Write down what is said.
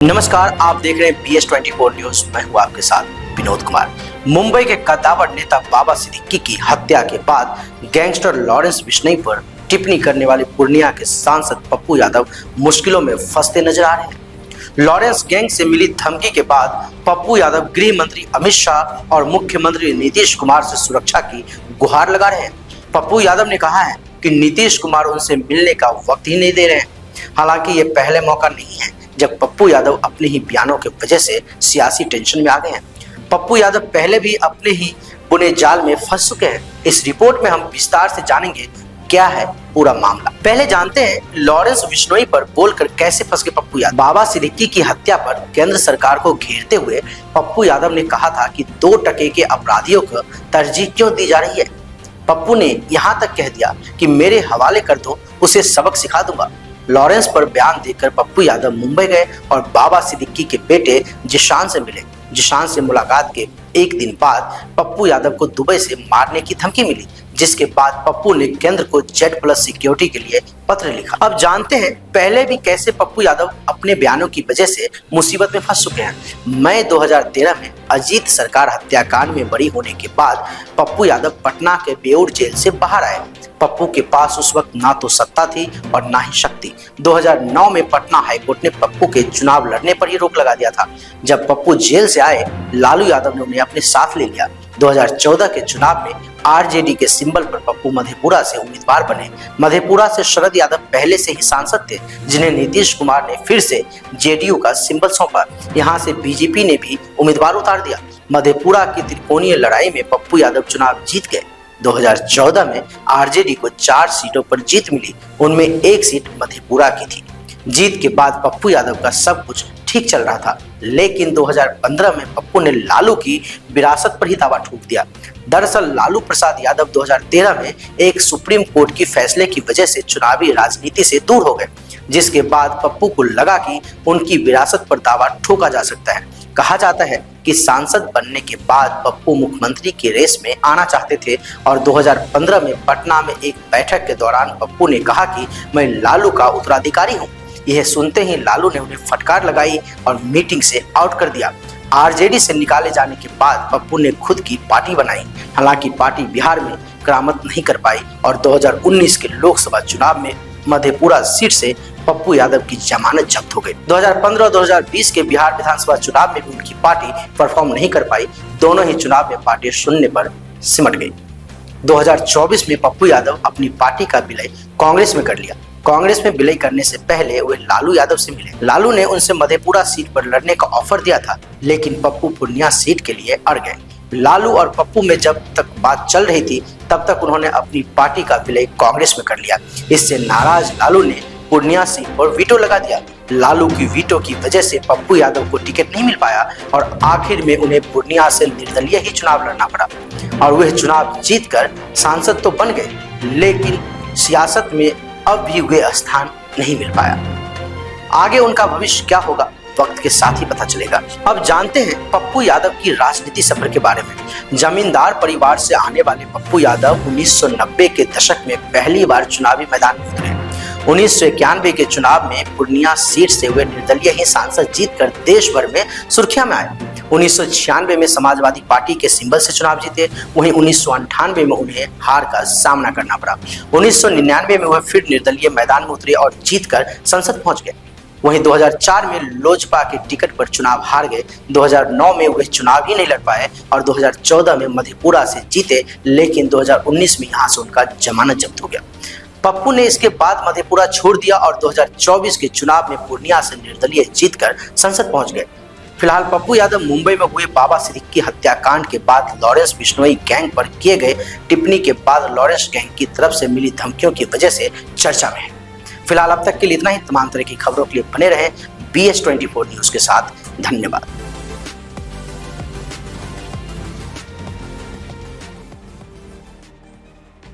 नमस्कार, आप देख रहे हैं BS24 न्यूज। मैं हूं आपके साथ विनोद कुमार। मुंबई के कद्दावर नेता बाबा सिद्दीकी की हत्या के बाद गैंगस्टर लॉरेंस बिश्नोई पर टिप्पणी करने वाले पूर्णिया के सांसद पप्पू यादव मुश्किलों में फंसते नजर आ रहे हैं। लॉरेंस गैंग से मिली धमकी के बाद पप्पू यादव गृह मंत्री अमित शाह और मुख्यमंत्री नीतीश कुमार से सुरक्षा की गुहार लगा रहे हैं। पप्पू यादव ने कहा है कि नीतीश कुमार उनसे मिलने का वक्त ही नहीं दे रहे हैं। हालांकि ये पहले मौका नहीं है जब पप्पू यादव अपने ही बयानों के वजह से सियासी टेंशन में आ गए हैं। पप्पू यादव पहले भी अपने ही बुने जाल में फंस चुके हैं। इस रिपोर्ट में हम विस्तार से जानेंगे क्या है पूरा मामला। पहले जानते हैं लॉरेंस बिश्नोई पर बोलकर कैसे फंस गए पप्पू यादव। बाबा सिद्दीकी की हत्या पर केंद्र सरकार को घेरते हुए पप्पू यादव ने कहा था कि 2 टके के अपराधियों को तरजीह क्यों दी जा रही है। पप्पू ने यहाँ तक कह दिया कि मेरे हवाले कर दो, उसे सबक सिखा दूंगा। लॉरेंस पर बयान देकर पप्पू यादव मुंबई गए और बाबा सिद्दीकी के बेटे जिशान से मिले। जिशान से मुलाकात के एक दिन बाद पप्पू यादव को दुबई से मारने की धमकी मिली, जिसके बाद पप्पू ने केंद्र को Z+ सिक्योरिटी के लिए पत्र लिखा। अब जानते हैं पहले भी कैसे पप्पू यादव अपने बयानों की वजह से मुसीबत में फंस चुके हैं। मई 2013 में अजीत सरकार हत्याकांड में बरी होने के बाद पप्पू यादव पटना के बेऊर जेल से बाहर आए। पप्पू के पास उस वक्त ना तो सत्ता थी और ना ही शक्ति। 2009 में पटना हाईकोर्ट ने पप्पू के चुनाव लड़ने पर ही रोक लगा दिया था। जब पप्पू जेल से आए, लालू यादव ने उन्हें अपने साथ ले लिया। 2014 के चुनाव में RJD के सिंबल पर पप्पू मधेपुरा से उम्मीदवार बने। मधेपुरा से शरद यादव पहले से ही सांसद थे, जिन्हें नीतीश कुमार ने फिर से JDU का सिंबल सौंपा। यहाँ से BJP ने भी उम्मीदवार उतार दिया। मधेपुरा की त्रिकोणीय लड़ाई में पप्पू यादव चुनाव जीत गए। 2014 में RJD को 4 सीटों पर जीत मिली, उनमें 1 सीट मधेपुरा की थी। जीत के बाद पप्पू यादव का सब कुछ ठीक चल रहा था, लेकिन 2015 में पप्पू ने लालू की विरासत पर ही दावा ठोक दिया। दरअसल लालू प्रसाद यादव 2013 में एक सुप्रीम कोर्ट की फैसले की वजह से चुनावी राजनीति से दूर हो गए, जिसके बाद पप्पू को लगा कि उनकी विरासत पर दावा ठोका जा सकता है। कहा जाता है कि सांसद बनने के बाद पप्पू मुख्यमंत्री की रेस में आना चाहते थे और 2015 में पटना में एक बैठक के दौरान पप्पू ने कहा कि मैं लालू का उत्तराधिकारी हूं। यह सुनते ही लालू ने उन्हें फटकार लगाई और मीटिंग से आउट कर दिया। RJD से निकाले जाने के बाद पप्पू ने खुद की पार्टी बनाई। हालांकि पार्टी बिहार में करामत नहीं कर पाई और 2019 के लोकसभा चुनाव में मधेपुरा सीट से पप्पू यादव की जमानत जब्त हो गई। 2015 और 2020 के बिहार विधानसभा चुनाव में भी उनकी पार्टी परफॉर्म नहीं कर पाई। दोनों ही चुनाव में पार्टी शून्य पर सिमट गई। 2024 में पप्पू यादव अपनी पार्टी का विलय कांग्रेस में कर लिया। कांग्रेस में विलय करने से पहले वे लालू यादव से मिले। लालू ने उनसे मधेपुरा सीट पर लड़ने का ऑफर दिया था, लेकिन पप्पू पूर्णिया सीट के लिए अड़ गए। लालू और पप्पू में जब तक बात चल रही थी, तब तक उन्होंने अपनी पार्टी का विलय कांग्रेस में कर लिया। इससे नाराज लालू ने पूर्णिया सीट पर वीटो लगा दिया। लालू की वीटो की वजह से पप्पू यादव को टिकट नहीं मिल पाया और आखिर में उन्हें पूर्णिया से निर्दलीय ही चुनाव लड़ना पड़ा और वह चुनाव जीतकर सांसद तो बन गए, लेकिन सियासत में अब भी वे स्थान नहीं मिल पाया। आगे उनका भविष्य क्या होगा, वक्त के साथ ही पता चलेगा। अब जानते हैं पप्पू यादव की राजनीति सफर के बारे में। जमींदार परिवार से आने वाले पप्पू यादव 1990 के दशक में पहली बार चुनावी मैदान में उतरे। 1991 के चुनाव में पूर्णिया सीट से वे निर्दलीय ही सांसद जीतकर देश भर में सुर्खियां में आए। 1996 में समाजवादी पार्टी के सिंबल से चुनाव जीते। वहीं 1998 में उन्हें हार का सामना करना पड़ा। 1999 में वह फिर निर्दलीय मैदान में उतरे और जीतकर संसद पहुंच गए। वहीं 2004 में लोजपा के टिकट पर चुनाव हार गए। 2009 में वे चुनाव ही नहीं लड़ पाए और 2014 में मधेपुरा से जीते, लेकिन 2019 में यहां से उनका जमानत जब्त हो गया। पप्पू ने इसके बाद मधेपुरा छोड़ दिया और 2024 के चुनाव में पूर्णिया से निर्दलीय जीतकर संसद पहुंच गए। फिलहाल पप्पू यादव मुंबई में हुए बाबा सिद्दीकी हत्याकांड के बाद लॉरेंस बिश्नोई गैंग पर किए गए टिप्पणी के बाद लॉरेंस गैंग की तरफ से मिली धमकियों की वजह से चर्चा में है। फिलहाल अब तक के लिए इतना ही। तमाम तरह की खबरों के लिए बने रहें BS24 न्यूज के साथ। धन्यवाद।